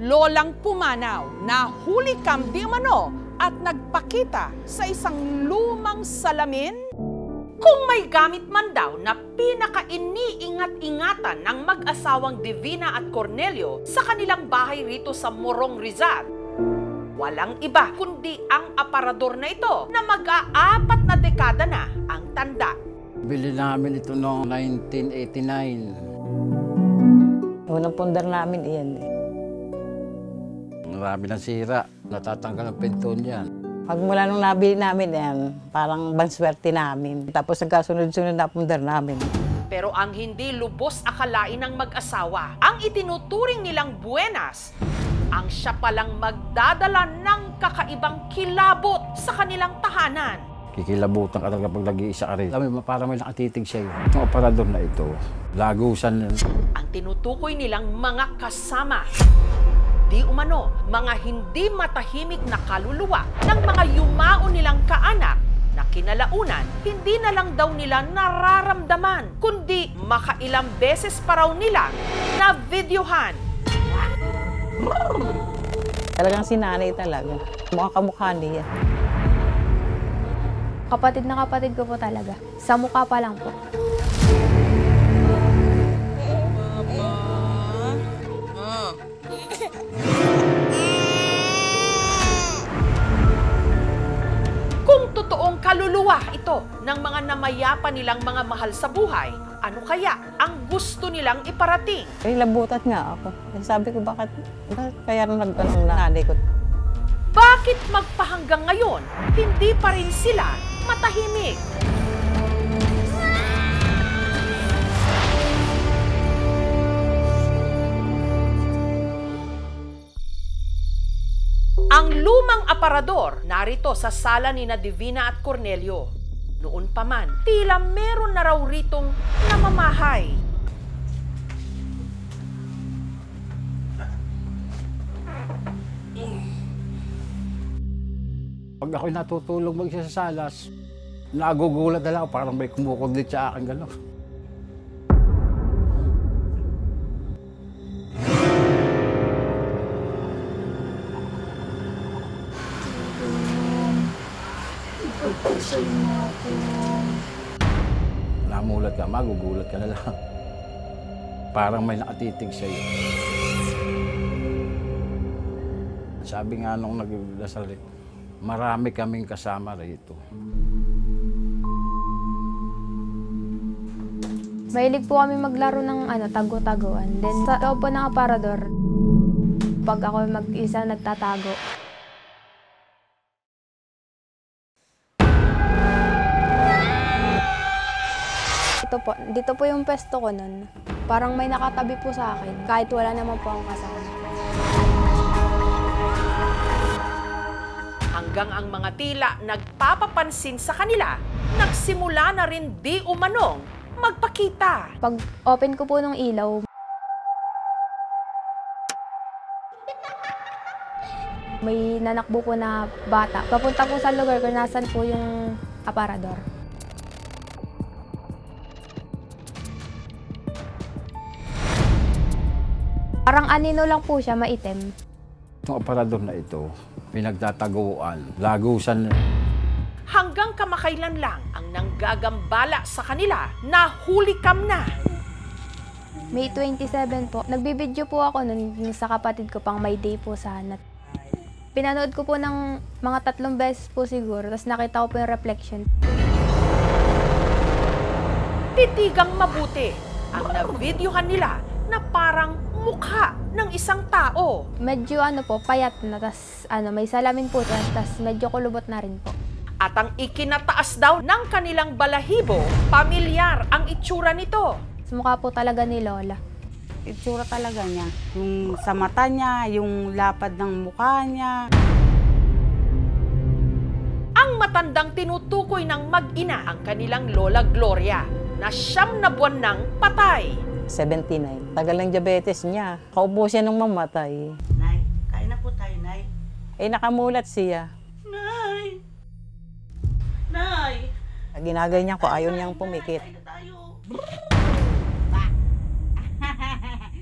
lolang pumanaw na huli cam di umano at nagpakita sa isang lumang salamin? Kung may gamit man daw na pinaka-iniingat-ingatan ng mag-asawang Divina at Cornelio sa kanilang bahay rito sa Morong, Rizal, walang iba kundi ang aparador na ito na mag-aapat na dekada na ang tanda. Bili namin ito noong 1989. Unang pundar namin iyan eh. Marami ng sira. Natatanggal ang pinto niyan. Pag mula nung nabili namin yan, parang banswerte namin. Tapos nagkasunod-sunod na pundar namin. Pero ang hindi lubos akalain ng mag-asawa, ang itinuturing nilang buenas, ang siya palang magdadala ng kakaibang kilabot sa kanilang tahanan. Kikilabutan ka talaga pag nag-iisa ka rin. Alam mo, parang may nakatitig sa'yo. Itong aparador na ito, lagusan yan. Ang tinutukoy nilang mga kasama, di umano, mga hindi matahimik na kaluluwa ng mga yumao nilang kaanak na kinalaunan, hindi na lang daw nila nararamdaman, kundi makailang beses pa raw nila na videohan. Talagang sinanay talaga. Mukhang kamukha niya. Kapatid na kapatid ko po talaga. Sa mukha pa lang po. Kung totoong kaluluwa ito ng mga namayapa nilang mga mahal sa buhay, ano kaya ang gusto nilang iparating? Ay, labutat nga ako. Sabi ko, bakit kaya nagtanong na nanay ko? Bakit magpahanggang ngayon, hindi pa rin sila matahimik? Ang lumang aparador narito sa sala ni na Divina at Cornelio. Noon pa man, tila meron na raw ritong namamahay. Pag ako'y natutulog mag-isa sa salas, nagugulat na lang ako, parang may kumukundit sa akin gano'n. Namulat ka, magugulat ka na lang. Parang may nakatitig sa'yo. Sabi nga nung nagdasal, marami kaming kasama rito. Mahilig po kami maglaro ng tago-taguan. Then sa loob po ng aparador, pag ako mag-isa nagtatago. Dito po yung pesto ko nun. Parang may nakatabi po sa akin, kahit wala naman po akong kasama. Hanggang ang mga tila nagpapapansin sa kanila, nagsimula na rin di umanong magpakita. Pag open ko po ng ilaw, may nanakbo po na bata. Papunta po sa lugar kung nasan po yung aparador. Parang anino lang po siya, maitim. Itong aparador na ito, pinagtataguan, lagusan. Hanggang kamakailan lang ang nanggagambala sa kanila na huli cam na. May 27 po. Nagbibideo po ako nun sa kapatid ko pang may day po sana. Pinanood ko po ng mga 3 beses po siguro, tapos nakita ko po yung reflection. Titigang mabuti ang na-videohan nila na parang mukha ng isang tao. Medyo po, payat na, tas may salamin po, tas medyo kulubot na rin po. At ang ikinataas daw ng kanilang balahibo, pamilyar ang itsura nito. Mukha po talaga ni Lola. Itsura talaga niya. Yung sa mata niya, yung lapad ng mukha niya. Ang matandang tinutukoy ng mag-ina ang kanilang Lola Gloria na 9 na buwan nang patay. 79. Tagal ng diabetes niya. Kaupo siya nung mamatay. Nay, kain na po tayo, Nay. Eh, nakamulat siya. Nay! Nay! Ginagay niya ko, ayaw niyang pumikit. Kain na tayo.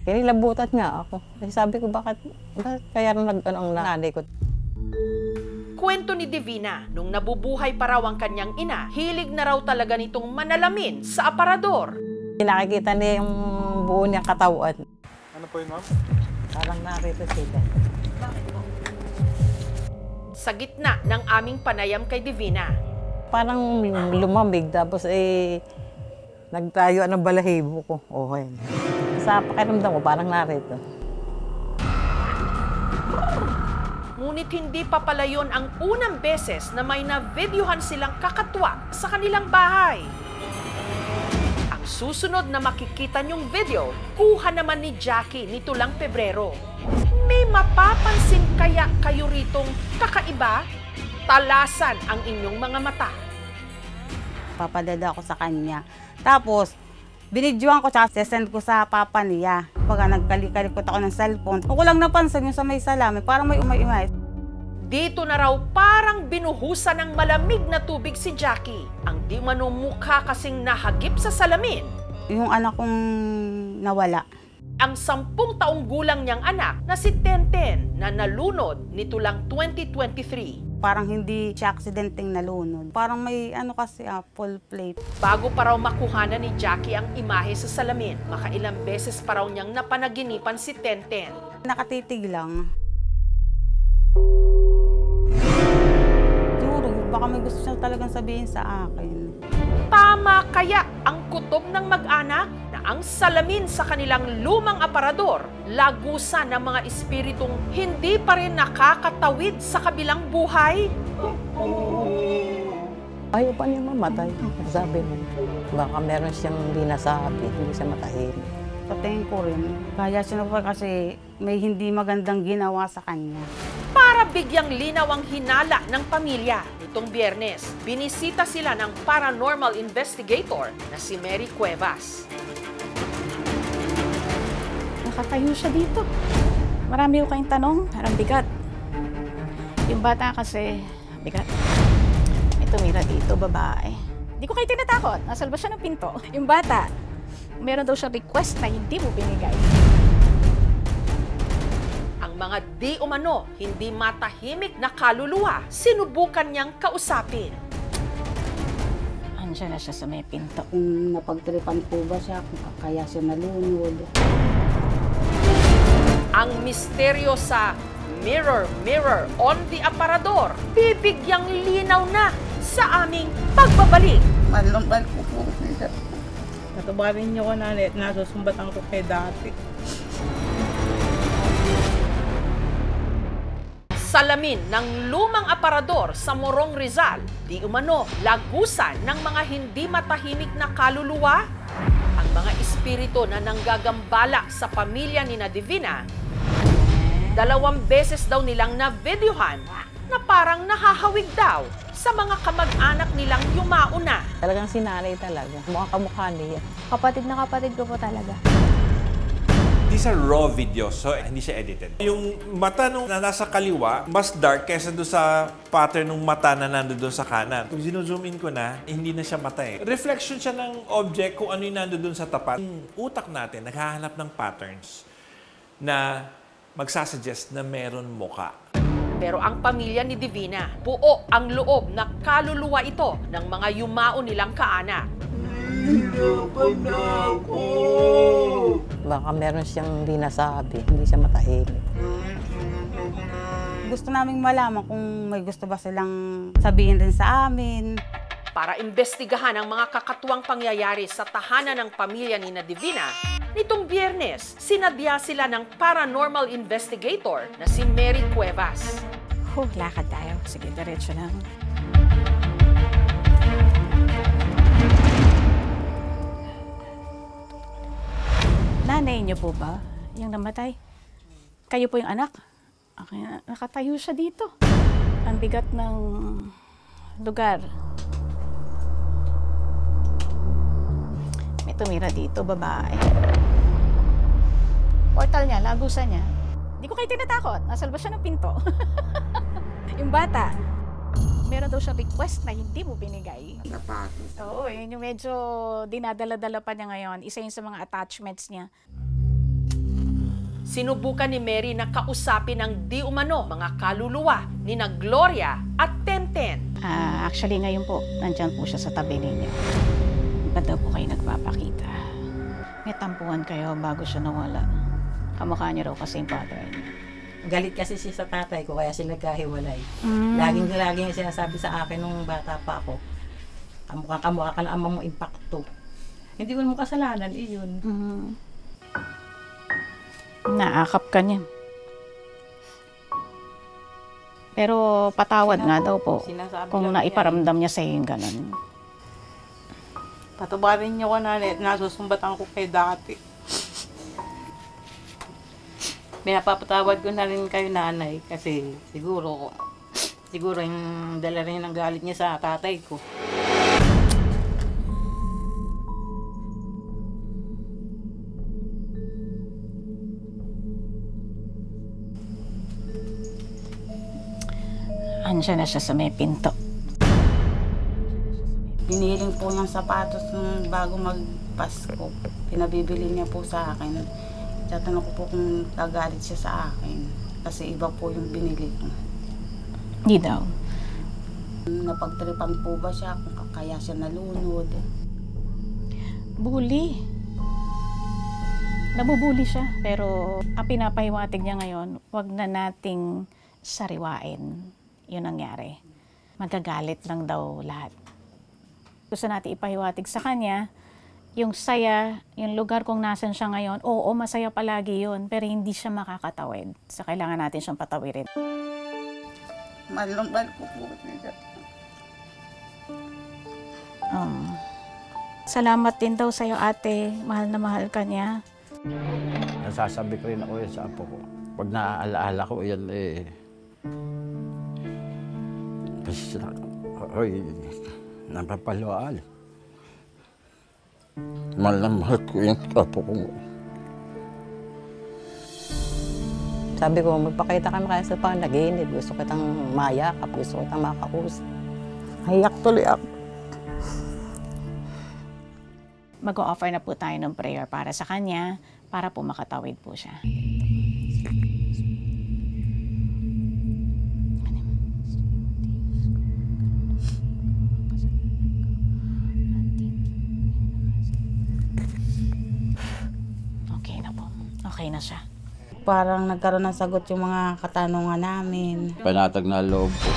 Kinilabutan nga ako. Kasi sabi ko, bakit kaya nag-ano ang nanay ko? Kwento ni Divina, nung nabubuhay pa raw ang kanyang ina, hilig na raw talaga nitong manalamin sa aparador. Nakikita niya yung buo niyang katawan. Ano po yun, ma'am? Parang narito sila. Sa gitna ng aming panayam kay Divina, Parang lumamig, tapos nagtayo ng balahibo ko. Okay. Sa pakiramdam ko, parang narito. ngunit hindi pa pala yun ang unang beses na may na-videohan silang kakatwa sa kanilang bahay. Ang susunod na makikita niyong video, kuha naman ni Jackie nito lang Pebrero. May mapapansin kaya kayo ritong kakaiba? Talasan ang inyong mga mata. Papadala ako sa kanya. Tapos, binidyoan ko tsaka sesend ko sa papa niya. Pagka nagkalikot ako ng cellphone, ako lang napansin yung sa may salami, parang may umay-umay. Dito na raw parang binuhusan ng malamig na tubig si Jackie. Ang di manong mukha kasing nahagip sa salamin. Yung anak kong nawala. Ang 10 taong gulang niyang anak na si Tenten na nalunod nito lang 2023. Parang hindi siya aksidenteng nalunod. Parang may kasi full plate. Bago pa raw makuhanan ni Jackie ang imahe sa salamin, makailang beses pa raw niyang napanaginipan si Tenten. Nakatitig lang. Siguro, baka may gusto siya talagang sabihin sa akin. Tama kaya ang kutob ng mag-anak na ang salamin sa kanilang lumang aparador, lagusan ng mga espiritong hindi pa rin nakakatawid sa kabilang buhay? Ayaw pa niya mamatay. Sabi mo, baka meron siyang hindi nasabi, hindi siya matahimik. Sa tingin ko rin, kaya siya na kasi may hindi magandang ginawa sa kanya. Para bigyang linaw ang hinala ng pamilya, nitong Biyernes, binisita sila ng paranormal investigator na si Mary Cuevas. Nakatayo siya dito. Marami ko kayong tanong, parang bigat. Yung bata kasi, bigat. May tumira dito, babae. Hindi ko kayo tinatakot, nasalba siya ng pinto. Yung bata, meron daw siya request na hindi mo binigay. Ang mga di umano, hindi matahimik na kaluluwa, sinubukan niyang kausapin. Andiyan na siya sa may pinto. Kung napagtripan po ba siya, kaya siya nalunod. Ang misteryo sa Mirror, Mirror on the Aparador, bibigyang linaw na sa aming pagbabalik. Malambal ko po. Natabarin niyo ko na net, nasusumbatan ko kay dati. Salamin ng lumang aparador sa Morong Rizal, di umano lagusan ng mga hindi matahimik na kaluluwa. Ang mga espiritu na nanggagambala sa pamilya ni Divina, 2 beses daw nilang na-videohan na parang nahahawig daw sa mga kamag-anak nilang yumauna. Talagang sinanay talaga. Mukhang kamukha niya. Kapatid na kapatid ko po talaga. These are raw videos, so hindi siya edited. Yung mata nung nasa kaliwa, mas dark kaysa doon sa pattern ng mata na nando doon sa kanan. Kung zoom in ko na, hindi na siya mata eh. Reflection siya ng object kung ano yung nando doon sa tapat. Yung utak natin, naghahanap ng patterns na magsasuggest na meron muka. Pero ang pamilya ni Divina, buo ang loob na kaluluwa ito ng mga yumao nilang kaanak. Baka meron siyang hindi nasabi, hindi siya matahimik. Gusto naming malaman kung may gusto ba silang sabihin rin sa amin. Para imbestigahan ang mga kakatuwang pangyayari sa tahanan ng pamilya ni Divina, nitong Biyernes, sinadya sila ng paranormal investigator na si Mary Cuevas. Lakad tayo. Sige, diretso lang. Nanay niyo po ba yung namatay? Kayo po yung anak? Okay, nakatayo siya dito. Ang bigat ng lugar. May tumira dito, babae. Portal niya, lagusan niya. Hindi ko kayo tinatakot. Nasalba siya ng pinto. Yung bata, meron daw siya request na hindi mo binigay. Oo, yun yung medyo dinadala-dala pa niya ngayon. Isa yun sa mga attachments niya. sinubukan ni Mary na kausapin ng di umano mga kaluluwa ni na Gloria at Tenten. Actually, ngayon po, nandyan po siya sa tabi ninyo. Ba't daw po kayo nagpapakita? May tampuhan kayo bago siya nawala. Kamukha niyo raw kasi yung father niya. Galit kasi siya sa tatay ko, kaya sila nagkahiwalay. Laging sinasabi sa akin nung bata pa ako, kamukha ka na ama mo impacto. Hindi mo kasalanan, iyon. Naakap ka niya. Pero patawad nga daw po kung naiparamdam niya sa yung ganun. Patabarin niyo ko, nanay, at nasusumbatan ko kay dati. Pinapapatawad ko na rin kayo, nanay, kasi siguro yung dala rin ng galit niya sa tatay ko. Andiyan na siya sa may pinto. Biniling po niyang sapatos nung bago magpasko. Pinabibili niya po sa akin. Tatanong ko po kung nagalit siya sa akin. Kasi iba po yung binili ko. Hindi daw. Napagtripan po ba siya kung kaya siya nalunod? Bully. Nabubuli siya. Pero ang pinapahiwatig niya ngayon, wag na nating sariwain. Yun nangyari. Magagalit lang daw lahat. Gusto natin ipahiwatig sa kanya, yung saya, yung lugar kung nasan siya ngayon, oo, masaya palagi yun, pero hindi siya makakatawid. So, kailangan natin siyang patawirin. Mahal ko po siya. Salamat din daw sa'yo, ate. Mahal na mahal ka niya. Nasasabi ko rin ako yan sa apo ko. Pag naaalaala ko, yan kasi sila, napapalual. Mahal na mahal ko yung apo ko. Sabi ko, magpakita kami kaya sa panaginip. Gusto kitang mayakap, gusto kitang makausap. Hayak tuloy ako. Mag-o-offer na po tayo ng prayer para sa kanya, para po makatawid po siya. Okay na siya. Parang nagkaroon ng sagot yung mga katanungan namin. Panatag na loob po.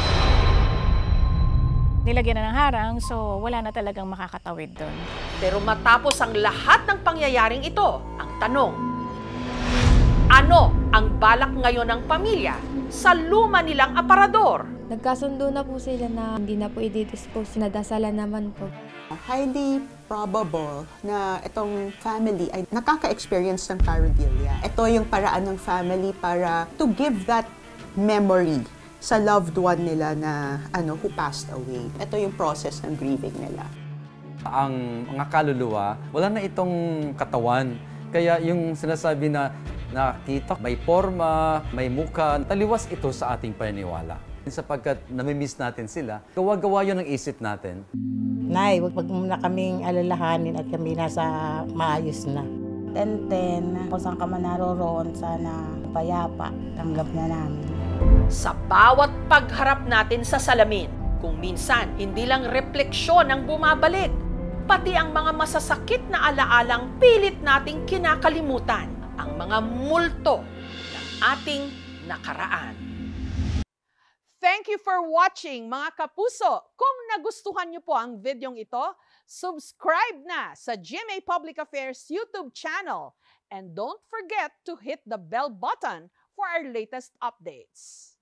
Nilagyan na ng harang, so wala na talagang makakatawid doon. Pero matapos ang lahat ng pangyayaring ito, ang tanong, ano ang balak ngayon ng pamilya sa luma nilang aparador? Nagkasundo na po sila na hindi na po i-dispose, nadasalan naman po. Highly probable na itong family ay nakaka-experience ng pareidolia. Ito yung paraan ng family para to give that memory sa loved one nila na who passed away. Ito yung process ng grieving nila. Ang mga kaluluwa, wala na itong katawan. Kaya yung sinasabi na nakita, may forma, may mukha, taliwas ito sa ating paniniwala. Sapagkat namimiss natin sila, gawa-gawa yun ang isip natin. Nay, wag muna kaming alalahanin at kami nasa maayos na. Tenten, kung saan ka man naroroon, sana payapa, tanggap na namin. Sa bawat pagharap natin sa salamin, kung minsan hindi lang refleksyon ang bumabalik, pati ang mga masasakit na alaalang pilit nating kinakalimutan, ang mga multo ng ating nakaraan. Thank you for watching, mga kapuso. Kung nagustuhan niyo po ang videong ito, subscribe na sa GMA Public Affairs YouTube channel. And don't forget to hit the bell button for our latest updates.